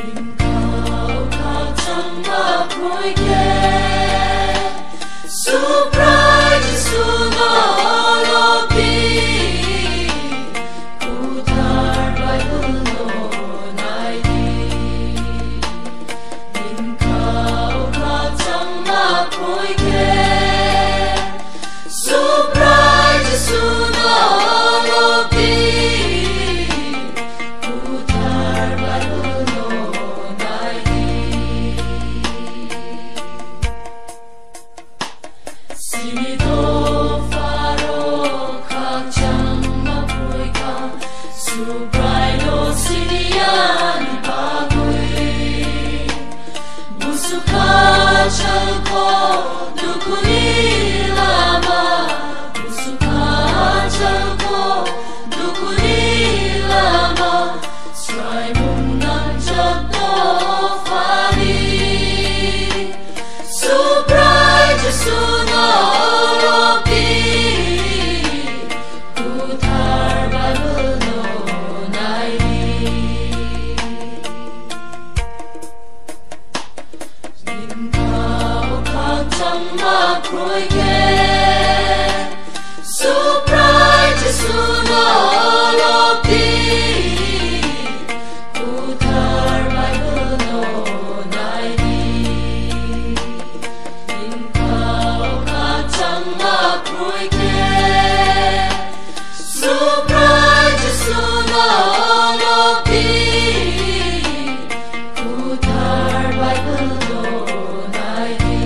Khao Khakchangma proike surprise sunolobi kutar Bible naidi Khao Khakchangma proike surprise sunolobi kutar Bible naidi Sinido faro Khakchangma proika subrailo sinian bagui musuka chalko dukuni lama musuka chalko dukuni lama Srai mungan jabdo fari surprise sunolobi kutar Bible naidi Khao Khakchangma proike surprise sunolobi kutar Bible naidi Khao Khakchangma proike surprise sunolobi kutar Bible naidi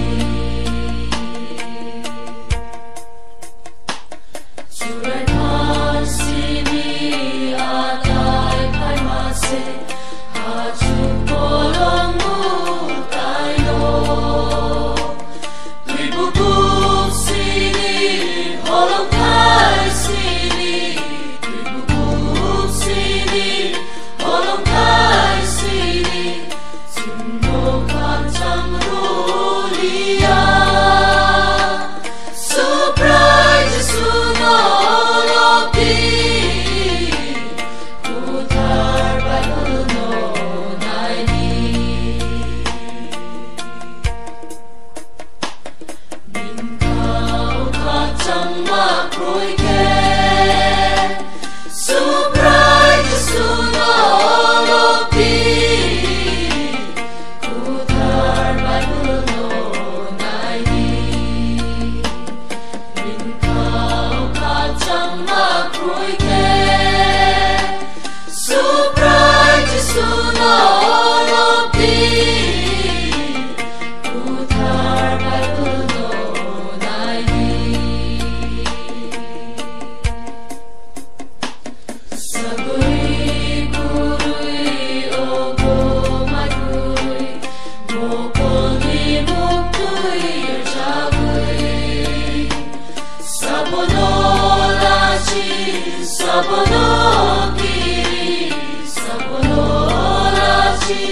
Surat sini atai paimase haju bolongmu tayo Tuibukuk sini holong kai sini Tuibukuk sini holong kai sini Sundo kacang rulia surprise sunolobi kutar Bible naidi Khao Khakchangma proike surprise sunolobi kutar Bible naidi Khao Khakchangma proike surprise sunolobi kutar Bible naidi Saguri kwrwi ogo maguri mokoni muktui jagui Sabono lachi sabono kiri sabono lachi